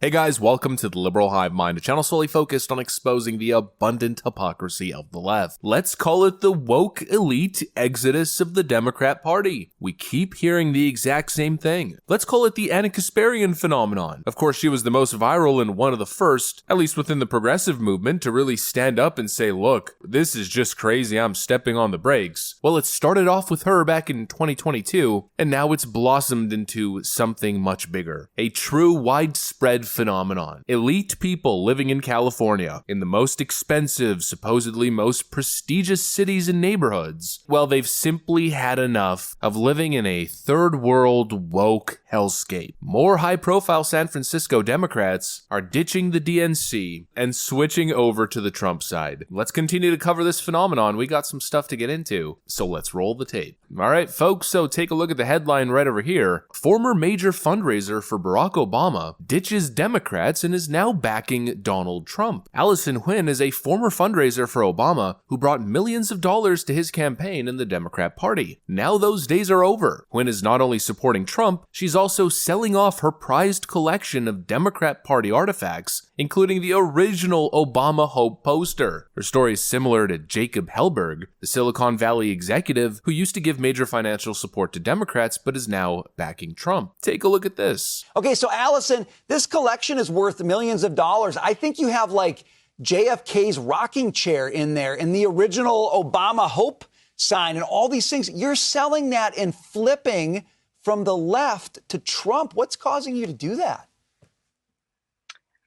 Hey guys, welcome to the Liberal Hive Mind, a channel solely focused on exposing the abundant hypocrisy of the left. Let's call it the woke elite exodus of the Democrat Party. We keep hearing the exact same thing. Let's call it the Anna Kasparian phenomenon. Of course, she was the most viral and one of the first, at least within the progressive movement, to really stand up and say, look, this is just crazy, I'm stepping on the brakes. Well, it started off with her back in 2022, and now it's blossomed into something much bigger. A true widespread phenomenon. Elite people living in California, in the most expensive, supposedly most prestigious cities and neighborhoods, well, they've simply had enough of living in a third world woke hellscape. More high-profile San Francisco Democrats are ditching the DNC and switching over to the Trump side. Let's continue to cover this phenomenon. We got some stuff to get into, so let's roll the tape. All right, folks, so take a look at the headline right over here. Former major fundraiser for Barack Obama ditches Democrats and is now backing Donald Trump. Allison Winn is a former fundraiser for Obama who brought millions of dollars to his campaign in the Democrat Party. Now those days are over. Winn is not only supporting Trump, she's also selling off her prized collection of Democrat Party artifacts, including the original Obama Hope poster. Her story is similar to Jacob Hellberg, the Silicon Valley executive who used to give major financial support to Democrats but is now backing Trump. Take a look at this. Okay, so Allison, this collection is worth millions of dollars. I think you have like JFK's rocking chair in there and the original Obama Hope sign and all these things. You're selling that and flipping from the left to Trump. What's causing you to do that?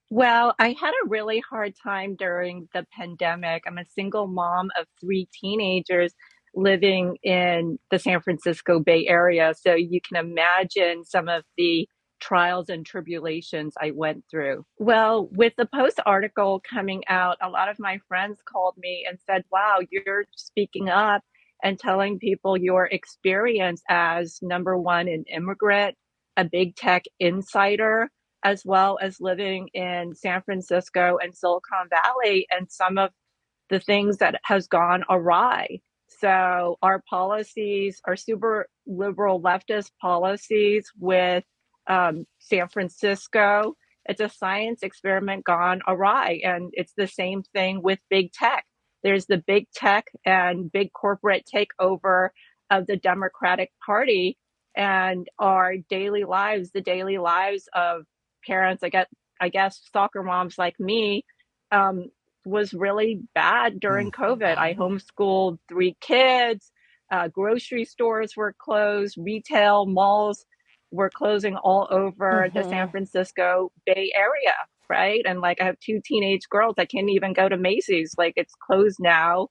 Well, I had a really hard time during the pandemic. I'm a single mom of 3 teenagers living in the San Francisco Bay Area. So you can imagine some of the trials and tribulations I went through. Well, with the Post article coming out, a lot of my friends called me and said, wow, you're speaking up and telling people your experience as, number one, an immigrant, a big tech insider, as well as living in San Francisco and Silicon Valley, and some of the things that has gone awry. So our policies, our super liberal leftist policies with San Francisco, it's a science experiment gone awry. And it's the same thing with big tech. There's the big tech and big corporate takeover of the Democratic Party, and our daily lives, the daily lives of parents, I guess soccer moms like me, was really bad during COVID. I homeschooled 3 kids, grocery stores were closed, retail malls were closing all over the San Francisco Bay Area, right? And like I have 2 teenage girls that can't even go to Macy's, like it's closed now.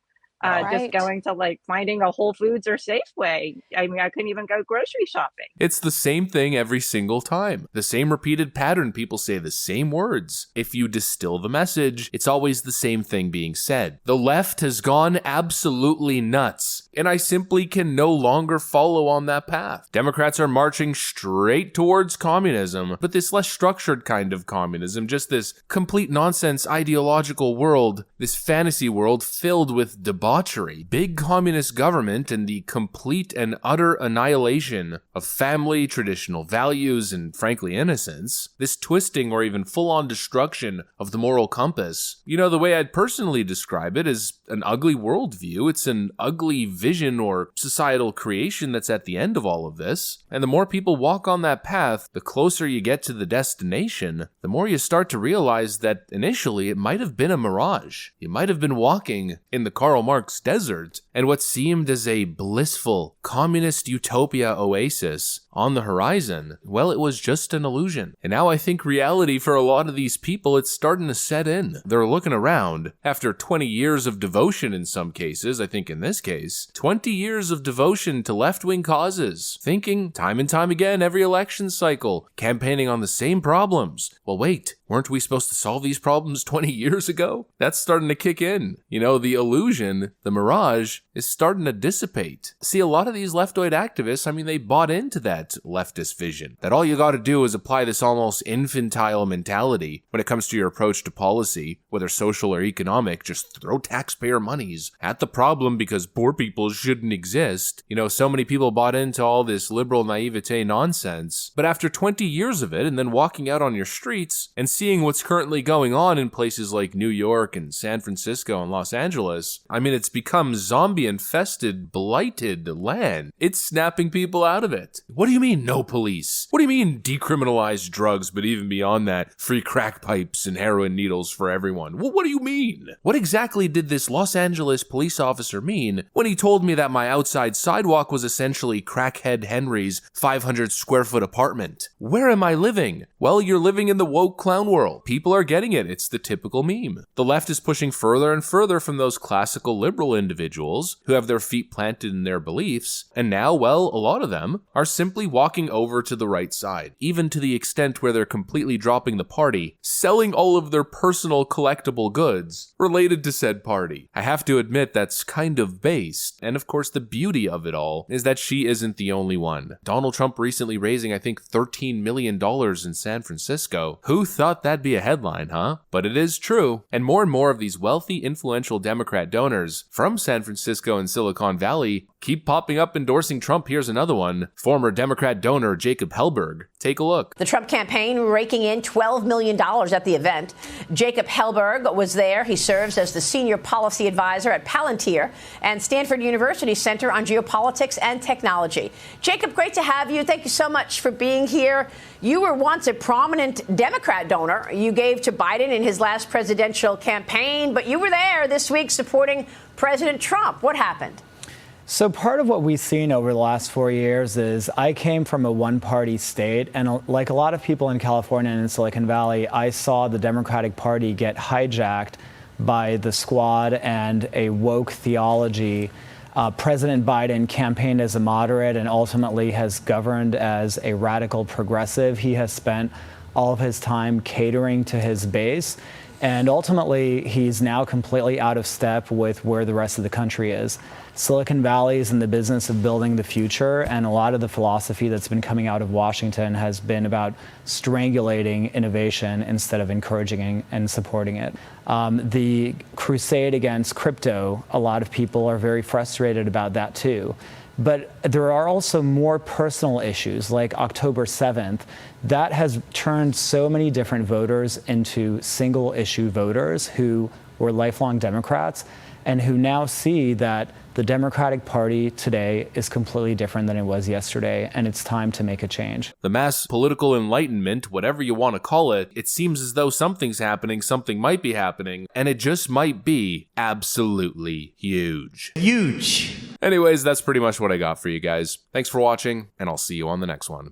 Just going to like finding a Whole Foods or Safeway. I mean, I couldn't even go grocery shopping. It's the same thing every single time. The same repeated pattern. People say the same words. If you distill the message, it's always the same thing being said. The left has gone absolutely nuts, and I simply can no longer follow on that path. Democrats are marching straight towards communism, but this less structured kind of communism, just this complete nonsense ideological world, this fantasy world filled with debauchery, big communist government, and the complete and utter annihilation of family, traditional values, and frankly innocence, this twisting or even full-on destruction of the moral compass. You know, the way I'd personally describe it is an ugly worldview. It's an ugly vision or societal creation that's at the end of all of this. And the more people walk on that path, the closer you get to the destination, the more you start to realize that initially it might have been a mirage. You might have been walking in the Karl Marx desert, and what seemed as a blissful communist utopia oasis on the horizon, well, it was just an illusion. And now I think reality for a lot of these people, it's starting to set in. They're looking around after 20 years of devotion in some cases, I think in this case, 20 years of devotion to left-wing causes, thinking time and time again every election cycle, campaigning on the same problems. Well, wait, weren't we supposed to solve these problems 20 years ago? That's starting to kick in. You know, the illusion, the mirage, is starting to dissipate. See, a lot of these leftoid activists, I mean, they bought into that leftist vision, that all you gotta do is apply this almost infantile mentality when it comes to your approach to policy, whether social or economic. Just throw taxpayer monies at the problem because poor people shouldn't exist. You know, so many people bought into all this liberal naivete nonsense, but after 20 years of it and then walking out on your streets and seeing what's currently going on in places like New York and San Francisco and Los Angeles, I mean, it's become zombie-infested, blighted land. It's snapping people out of it. What do you mean, no police? What do you mean, decriminalize drugs, but even beyond that, free crack pipes and heroin needles for everyone? What do you mean? What exactly did this Los Angeles police officer mean when he told me that my outside sidewalk was essentially Crackhead Henry's 500 square foot apartment? Where am I living? Well, you're living in the woke clown world. People are getting it. It's the typical meme. The left is pushing further and further from those classical liberal individuals who have their feet planted in their beliefs, and now, well, a lot of them are simply walking over to the right side, even to the extent where they're completely dropping the party, selling all of their personal collectible goods related to said party. I have to admit that's kind of based, and of course the beauty of it all is that she isn't the only one. Donald Trump recently raising, I think, $13 million in San Francisco. Who thought that'd be a headline, huh? But it is true, and more of these wealthy, influential Democrat donors from San Francisco and Silicon Valley keep popping up endorsing Trump. Here's another one. Former Democrat donor Jacob Hellberg. Take a look. The Trump campaign raking in $12 million at the event. Jacob Hellberg was there. He serves as the senior policy advisor at Palantir and Stanford University Center on Geopolitics and Technology. Jacob, great to have you. Thank you so much for being here. You were once a prominent Democrat donor. You gave to Biden in his last presidential campaign, but you were there this week supporting President Trump. What happened? So part of what we've seen over the last 4 years is I came from a one-party state, and like a lot of people in California and in Silicon Valley, I saw the Democratic Party get hijacked by the squad and a woke theology. President Biden campaigned as a moderate and ultimately has governed as a radical progressive. He has spent all of his time catering to his base. And ultimately, he's now completely out of step with where the rest of the country is. Silicon Valley is in the business of building the future, and a lot of the philosophy that's been coming out of Washington has been about strangulating innovation instead of encouraging and supporting it. The crusade against crypto, a lot of people are very frustrated about that too. But there are also more personal issues, like October 7th, that has turned so many different voters into single-issue voters who were lifelong Democrats and who now see that the Democratic Party today is completely different than it was yesterday, and it's time to make a change. The mass political enlightenment, whatever you want to call it, it seems as though something's happening, something might be happening, and it just might be absolutely huge. Huge. Anyways, that's pretty much what I got for you guys. Thanks for watching, and I'll see you on the next one.